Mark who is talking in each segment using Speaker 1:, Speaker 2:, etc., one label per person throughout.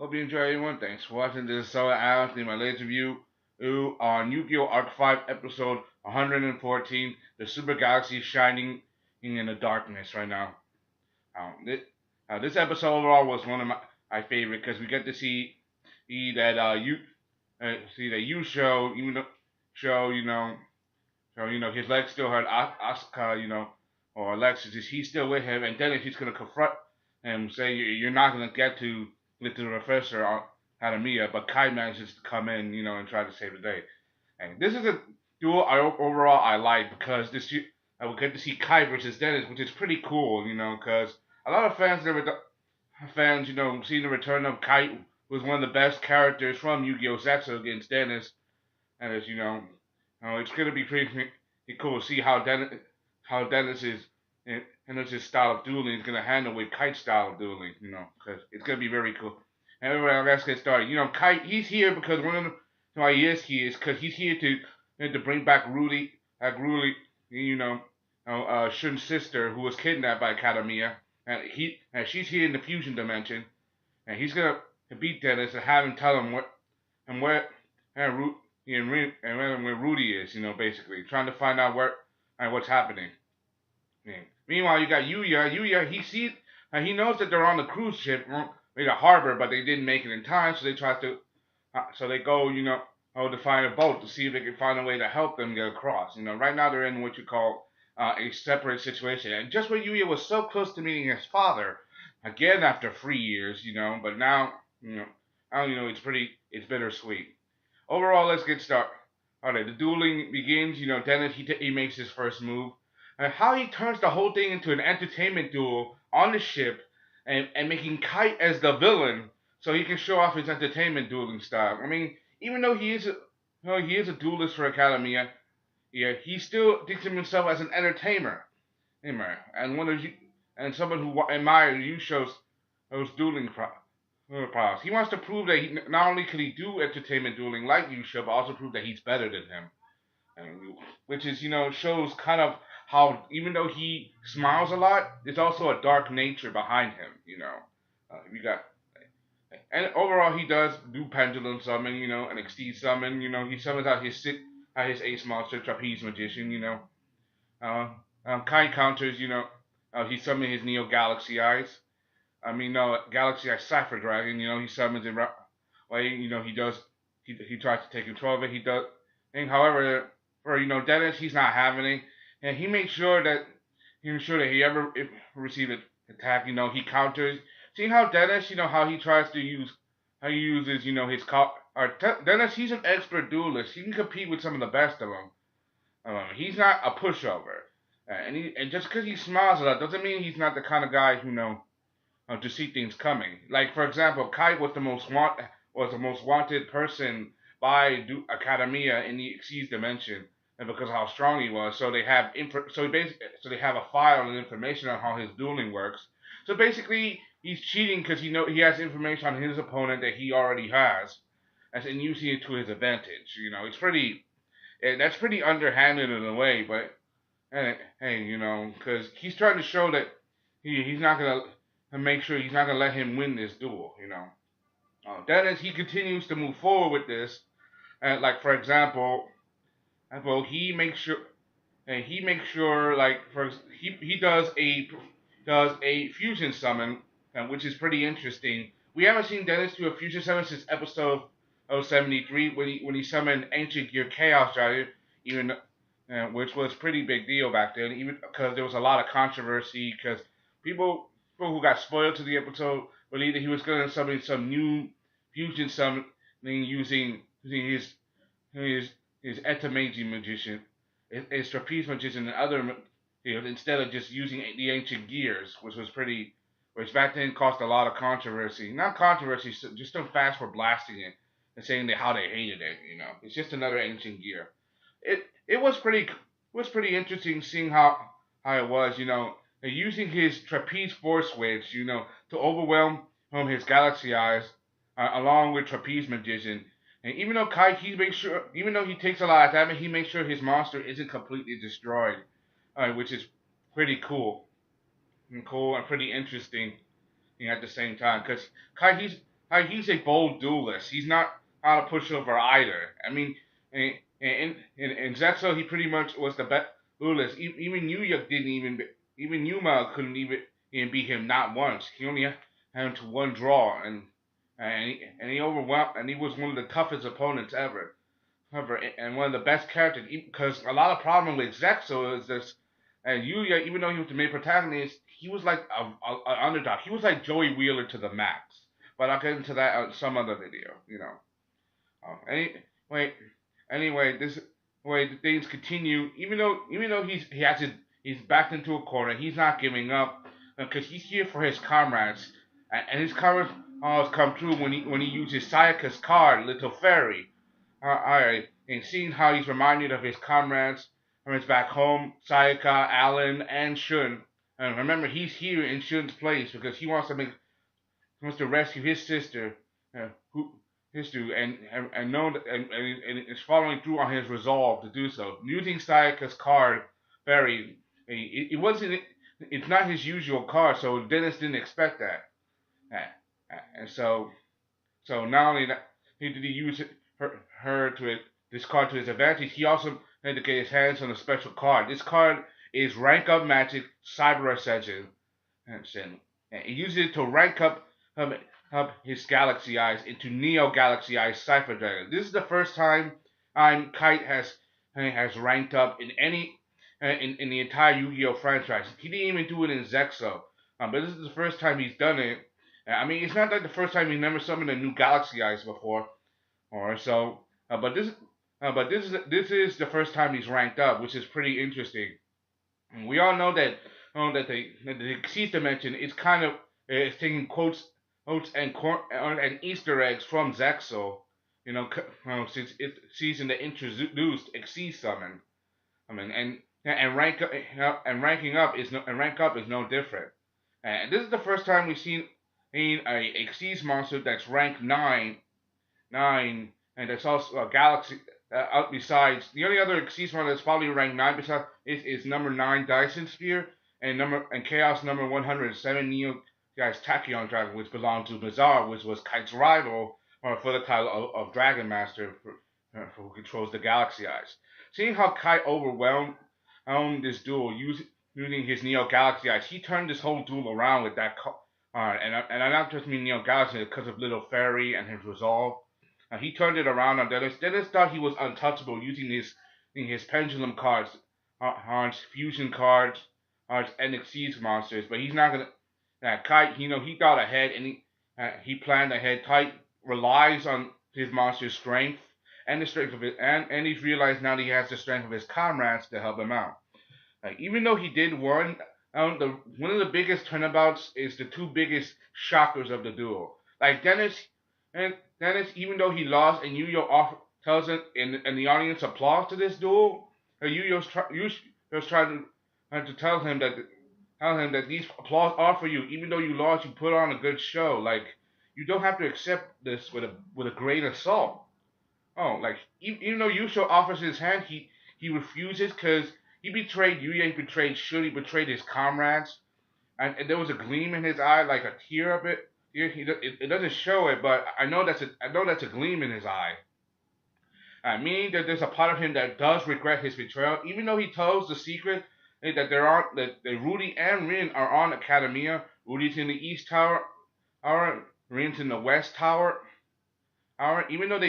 Speaker 1: Hope you enjoy everyone. Thanks for watching. This is Solar Alex in my latest review on Yugioh-Arc 5 episode 114, the Supergalaxy shining in the darkness right now. This episode overall was one of my favorite because we get to see that you show his legs still hurt. Asuka, or Alexis, he's still with him, and then he's gonna confront him, say you're not gonna get to the professor Hanamiya, but Kai manages to come in, and try to save the day. And this is a duel overall I like because I will get to see Kai versus Dennis, which is pretty cool, because a lot of fans, seeing the return of Kai, who was one of the best characters from Yu-Gi-Oh! Zexo against Dennis, and it's gonna be pretty cool to see how Dennis is and his style of dueling is gonna handle with Kite's style of dueling, because it's gonna be very cool. And everybody, let's get started. Kite, he's here because one of the why he is here is because he's here to bring back Ruri, Shun's sister who was kidnapped by Academia, and she's here in the fusion dimension, and he's gonna beat Dennis and have him tell him where Rudy is, basically trying to find out what's happening. Yeah. Meanwhile, you got Yuya. He knows that they're on the cruise ship, the harbor, but they didn't make it in time, so they go, to find a boat to see if they can find a way to help them get across. Right now they're in what you call a separate situation, and just when Yuya was so close to meeting his father again after 3 years, but now, it's bittersweet. Overall, let's get started. Alright, the dueling begins. Dennis he makes his first move. And how he turns the whole thing into an entertainment duel on the ship and making Kite as the villain so he can show off his entertainment dueling style. I mean, even though he is a duelist for Academia, yeah, he still thinks of himself as an entertainer. And someone who admires those dueling prowess. He wants to prove that not only can he do entertainment dueling like Yusha, but also prove that he's better than him. Which is, shows kind of how even though he smiles a lot, there's also a dark nature behind him. And overall he does do pendulum summon, and exceed summon. He summons out his ace monster, trapeze magician. Kai counters, he summons his Neo Galaxy Eyes. Galaxy Eyes Cypher Dragon. He summons it. He tries to take control of it. He does. And however, for Dennis, he's not having it. And he makes sure that he ever receives an attack, he counters. See how Dennis, how he tries to uses, his Dennis, he's an expert duelist. He can compete with some of the best of them. He's not a pushover, and just because he smiles a lot doesn't mean he's not the kind of guy who to see things coming. Like for example, Kite was the most wanted person by Academia in the Exceeds dimension. And because of how strong he was, so they have a file and information on how his dueling works. So basically, he's cheating because he has information on his opponent that he already has, and using it to his advantage. That's pretty underhanded in a way, but hey, because he's trying to show that he's not gonna make sure he's not gonna let him win this duel. Dennis he continues to move forward with this, and like for example. Well, he makes sure like first he does a fusion summon, which is pretty interesting. We haven't seen Dennis do a fusion summon since episode 73 when he summoned Ancient Gear Chaos Rider, which was pretty big deal back then. Even because there was a lot of controversy because people who got spoiled to the episode believed that he was going to summon some new fusion summon using his Etamaji magician, his trapeze magician, and other, instead of just using the ancient gears, which back then caused a lot of controversy. Not controversy, just some fans were blasting it and saying how they hated it. It's just another ancient gear. It was pretty interesting seeing how it was. Using his trapeze force switch, to overwhelm his Galaxy Eyes, along with trapeze magician. And even though even though he takes a lot of damage, he makes sure his monster isn't completely destroyed, which is pretty cool and pretty interesting at the same time. Because he's a bold duelist. He's not a pushover either. I mean, in Zetsu, he pretty much was the best duelist. Even Yuya didn't even Yuma couldn't even beat him not once. He only had him to one draw, and he overwhelmed, and he was one of the toughest opponents ever, and one of the best characters. Because a lot of problem with Zetsu is this, and Yuya, even though he was the main protagonist, he was like a underdog. He was like Joey Wheeler to the max. But I'll get into that on some other video, you know. Anyway, this way the things continue. Even though he's backed into a corner, he's not giving up because he's here for his comrades, and his comrades always come through when he uses Sayaka's card, Little Fairy. Alright, and seeing how he's reminded of his comrades from his back home, Sayaka, Alan, and Shun. And remember, he's here in Shun's place because he wants to rescue his sister, and know that, and is following through on his resolve to do so. Using Sayaka's card, Fairy, it's not his usual card, so Dennis didn't expect that. And so not only that, did he use this card to his advantage, he also had to get his hands on a special card. This card is Rank Up Magic Cyber Ascension. And he uses it to rank up his Galaxy Eyes into Neo Galaxy Eyes Cypher Dragon. This is the first time Kite has ranked up in any in the entire Yu-Gi-Oh franchise. He didn't even do it in Zexo, but this is the first time he's done it. I mean, it's not like the first time he never summoned a new Galaxy Eyes before, or so. But this is the first time he's ranked up, which is pretty interesting. And we all know that the Xyz dimension is kind of taking quotes and Easter eggs from Zexo, you know, since it's season that introduced Xyz Summon. I mean, and ranking up is no different. And this is the first time we've seen a Xyz monster that's ranked 9, and that's also a Galaxy. Besides, the only other Xyz monster that's probably ranked 9 besides is number 9 Dyson Sphere and Chaos number 107 Neo Guy's Tachyon Dragon, which belonged to Bizarre, which was Kite's rival for the title of Dragon Master, who controls the Galaxy Eyes. Seeing how Kite overwhelmed this duel using his Neo Galaxy Eyes, he turned this whole duel around with that card. And I not just mean Neo Galaxy because of Little Fairy and his resolve. He turned it around on Dennis. Dennis thought he was untouchable using his pendulum cards, fusion cards, and Xyz monsters, but he's not gonna. Kite, he thought ahead and he planned ahead. Kite relies on his monster's strength and the strength of it, and he's realized now that he has the strength of his comrades to help him out. Even though he did one of the biggest turnabouts is the two biggest shockers of the duel. Like Dennis, even though he lost and Yugioh tells him, and the audience applauds to this duel, Yugioh's trying to tell him that these applause are for you. Even though you lost, you put on a good show. Like, you don't have to accept this with a grain of salt. Oh, like, even though Yugioh offers his hand, he refuses because he betrayed Yuya, he betrayed Shun, he betrayed his comrades, and there was a gleam in his eye, like a tear of it. It doesn't show it, but I know that's a gleam in his eye. Meaning that there's a part of him that does regret his betrayal, even though he tells the secret that Ruri and Rin are on Academia. Ruri's in the East Tower, Rin's in the West Tower. Even though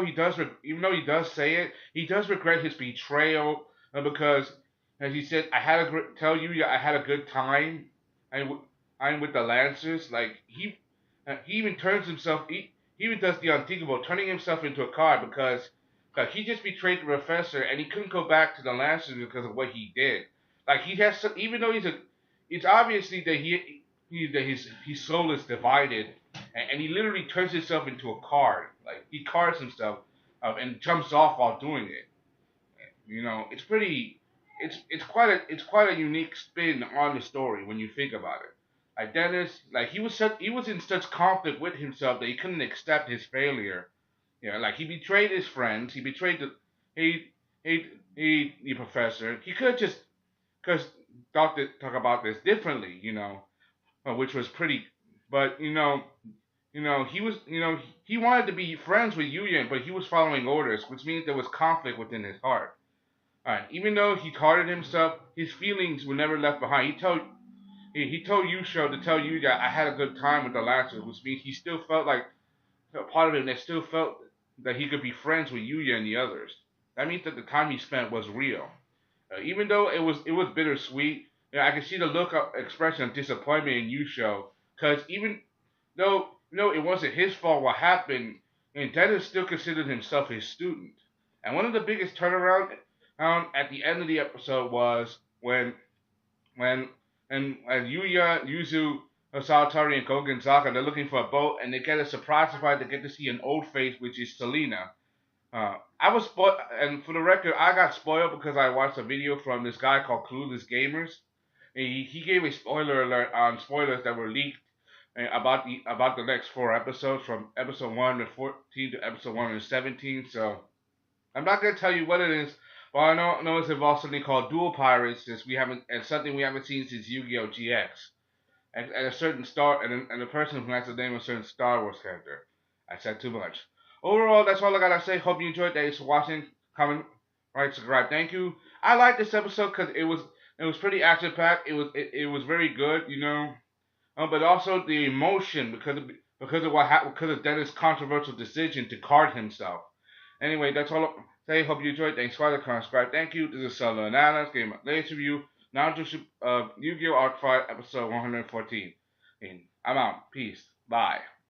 Speaker 1: he does say it, he does regret his betrayal because, as he said, I had a good time. I'm with the Lancers. Like he even turns himself. He even does the unthinkable, turning himself into a card because he just betrayed the professor and he couldn't go back to the Lancers because of what he did. Like he has, even though it's obviously that his soul is divided, and he literally turns himself into a card. Like he cards himself and jumps off while doing it. You know, it's quite a unique spin on the story when you think about it. Like Dennis, like he was in such conflict with himself that he couldn't accept his failure. You know, like he betrayed his friends, he betrayed the professor. He could just talk about this differently, you know, which was pretty. But you know, he wanted to be friends with Yuya, but he was following orders, which means there was conflict within his heart. Alright, even though he guarded himself, his feelings were never left behind. He told Yusho to tell you that I had a good time with the Lancers, which means he still felt like a part of him that still felt that he could be friends with Yuya and the others. That means that the time he spent was real. Even though it was bittersweet, I could see the look of expression of disappointment in Yusho, because even though it wasn't his fault what happened, and Dennis still considered himself his student. And one of the biggest turnaround at the end of the episode was when and Yuya, Yuzu, Salvatore, and Gogenzaga, they're looking for a boat, and they get a surprise surprise. They get to see an old face, which is Selena. I was spoiled, and for the record, I got spoiled because I watched a video from this guy called Clueless Gamers. And he gave a spoiler alert on spoilers that were leaked about the next 4 episodes, from episode 1 to 14 to episode 1 to 17. So I'm not gonna tell you what it is. Well, I know it's involves something called dual pirates, since something we haven't seen since Yu-Gi-Oh! GX, and a certain and a person who has the name of a certain Star Wars character. I said too much. Overall, that's all I gotta say. Hope you enjoyed. Thanks for watching. Comment, right, subscribe. Thank you. I liked this episode because it was pretty action packed. It was very good, but also the emotion because of Dennis' controversial decision to card himself. Anyway, that's all. Say, hope you enjoyed. Thanks for the subscribe. Thank you. This is Sellavin Analysis Game Latest Review. Now to Yu-Gi-Oh! Arc 5, episode 114. And I'm out. Peace. Bye.